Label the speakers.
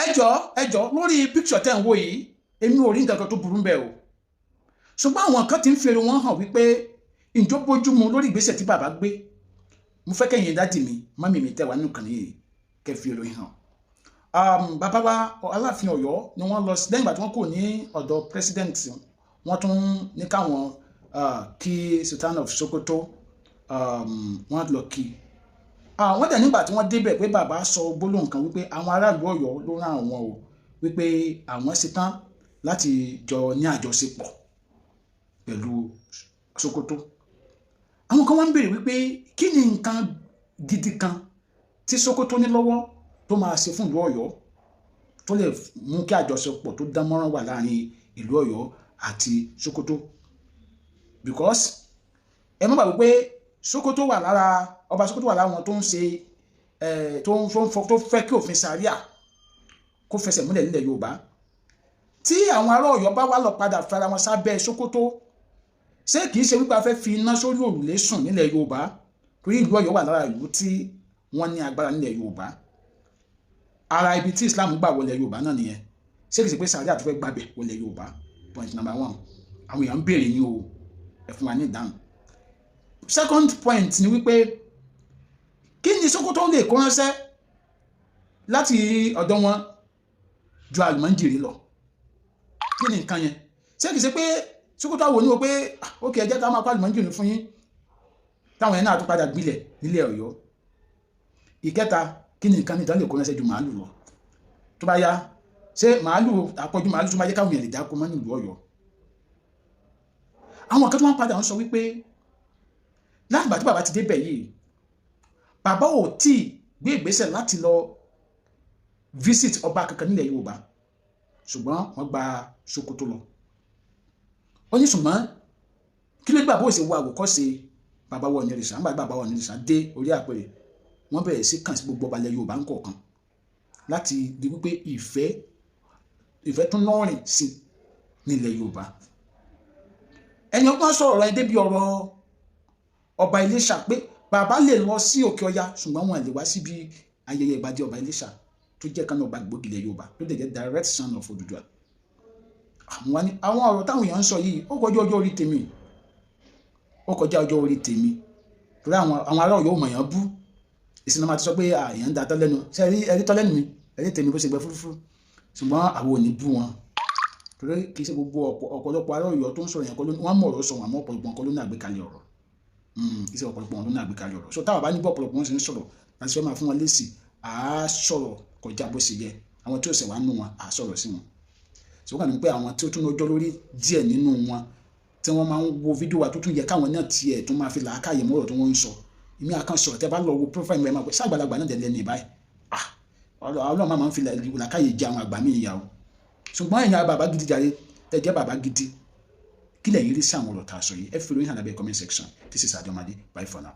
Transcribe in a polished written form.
Speaker 1: ẹjọ́ lórí picture tẹ́ ń wò yìí èmi ò rí nǹkan kan tó burú bẹ́ẹ̀ o ṣùgbọ́n àwọn kan ti ń fèrè wọn hàn wípé ìjọ bójúmu lórí ìgbésẹ̀ tí bàbá gbé mo fẹ́ kẹ́yìn dádì mi mọ́mì mi tẹ̀wá nínú kan yìí kẹfì ìròyìn hàn bàbá wa Aláàfin Ọ̀yọ́ ni wọ́n lọ lẹ́yìn ìgbà tí wọ́n kò ní ọ̀dọ̀ president wọ́n tún ní káwọn kí Sultan of Sokoto wọ́n lọ kí wọ́n dẹ̀ nígbà tí wọ́n débẹ̀ pé bàbá sọ gbólóhùn kan wípé àwọn aráàlú Ọ̀yọ́ ló rán àwọn o wípé àwọn ṣetán láti jọ ní àjọṣepọ̀ pẹ̀lú Sokoto àwọn kan wá ń béèrè wípé kí ni nǹkan gidi kan tí Sokoto ní lọ́wọ́ tó máa ṣe fún ìlú Ọ̀yọ́ tó lè mú kí àjọṣepọ̀ tó dán mọ́rán wà láàrin ìlú Ọ̀yọ́ àti Sokoto because ẹ má gbàgbé pé Sokoto wà lára ọba Sokoto wà lára wọn tó ń ṣe tó fẹ́ kí òfin ṣàríà kó fẹsẹ̀ múlẹ̀ nílẹ̀ Yorùbá tí àwọn ará Ọ̀yọ́ bá wà lọ padà fara wọn sábẹ́ Sokoto ṣé kìí ṣe wípé a fẹ́ fi iná sórí òrùlé sùn nílẹ̀ Yorùbá torí ìlú Ọ̀yọ́ wà lára ìlú tí wọ́n ní agbára nílẹ̀ Yorùbá ara ibi tí Islam gbà wọlé Yorùbá náà nìyẹn ṣé kìí ṣe pé sàríà tó fẹ́ gbàbẹ̀ wọlé Yorùbá point number 1 àwọn èèyàn ń béèrè ní o ẹ fún wa ní ìdáhùn. Second point ni wípé kí ni Sokoto lè kó ránṣẹ́ láti ọ̀dọ̀ wọn ju àlùmọ́njìrì lọ kí ni nǹkan yẹn ṣé kìí ṣe pé Sokoto àwọn oníwò pé ókè ẹ jẹ́ ká máa kó àlùmọ́njìrì fún yín táwọn yẹn náà tó padà gbilẹ̀ nílẹ̀ Ọ̀yọ́. Ìkẹta kí ni nǹkan nìkan lè kó ránṣẹ́ ju màálù lọ tó bá yá ṣé màálù àpọ̀jù màálù tó máa jẹ́ káwọn èèyàn lè dáko mọ́ nílùú Ọ̀yọ́. Àwọn kan tó máa ń padà ń sọ wípé láti ìgbà tí bàbá ti débẹ̀ yìí bàbá ò tí ì gbé ìgbésẹ̀ láti lọ visit ọba kankan nílẹ̀ Yorùbá ṣùgbọ́n wọ́n gba Sokoto lọ. Ó ní ṣùgbọ́n kí ló gbà bó ṣe wo àwòkọ́ṣe bàbá wa Ọ̀nìrìṣà nígbà tí bàbá wa Ọ̀nìrìṣà dé orí àpèrè wọ́n bẹ̀rẹ̀ sí kàn sí gbogbo ọba ilẹ̀ Yorùbá ńkọ̀ọ̀kan láti di wípé ìfẹ́ tún lọ́rìn sí nílẹ̀ Yorùbá. Ẹni ọgbọ́n sọ̀rọ̀ rẹ̀ débi ọ̀rọ̀ ọba Iléṣà pé bàbá lè lọ sí Òkè Ọya ṣùgbọ́n wọn lè wá síbi ayẹyẹ ìbàdí ọba Iléṣà tó jẹ́ kan ọba gbòógì ilẹ̀ Yorùbá tó dẹ̀ jẹ́ direct son of Odùduwà. Àwọn ọ̀rọ̀ táwọn èèyàn ń sọ yìí ó kọjá ọjọ́ orí tèmi torí àwọn ará Ọ̀yọ́ mọ̀ èèyàn bú ìsinmi máa ti sọ pé èèyàn ń da tọ́ lẹ́nu ṣe ẹrí tọ́ lẹ́nu mi ẹrí tèmi bó ṣe gbẹ fúrúfúrú ṣùgbọ́n àwọn ò ní bú wọn torí kì í ṣe gbogbo ọ̀pọ̀lọpọ̀ ará Ọ̀yọ́ tó ń sọ̀rọ̀ yẹn kọ́ wọ́n mọ̀ ọ̀rọ̀ sọ wọn àmọ́ ọ̀pọ̀lọpọ̀ nǹkan ló ní àgbékalẹ̀ ọ̀rọ̀ kì í ṣe ọ̀pọ̀lọpọ̀ wọn ló ní àgbékalẹ̀ ọ̀rọ̀ so táwọn bá ní bọ́ ọ̀pọ̀lọpọ̀ wọn ṣe ń sọ̀rọ̀ láti fẹ́ máa fún wọn lésì à á sọ̀rọ̀ kọjá bó ṣe yẹ àwọn tí ó ṣẹ̀ wá nù wọn à á sọ̀rọ̀ sí wọn so kàn ní pé àwọn tí ó tún lọ́jọ́ lórí díẹ̀ nínú wọn tí wọ́n máa ń wo fídíò wa tó tún yẹ káwọn náà tiẹ̀ tún máa fi làákàyè mọ́rọ̀ tó wọ́n ń sọ ìmí àkàn sọ̀rọ̀ tẹ́ bá lọ wo profile mi ẹ̀ máa pẹ́ sàgbàlagbà náà dẹ̀lẹ́ ní ìbáyìí ọlọ́run máa ń fi làákàyè jẹ àwọn àgbà mi ìyàwó ṣùgbọ́n ẹ̀yin bàbá gidi jàre tẹ́ jẹ́ bàbá gidi kí lẹ̀yin rí sí àwọn ọ̀rọ̀ tá a sọ yìí ẹ fi ròyìn hàn lábẹ́ comment section. This is Adeomade. Bye for now.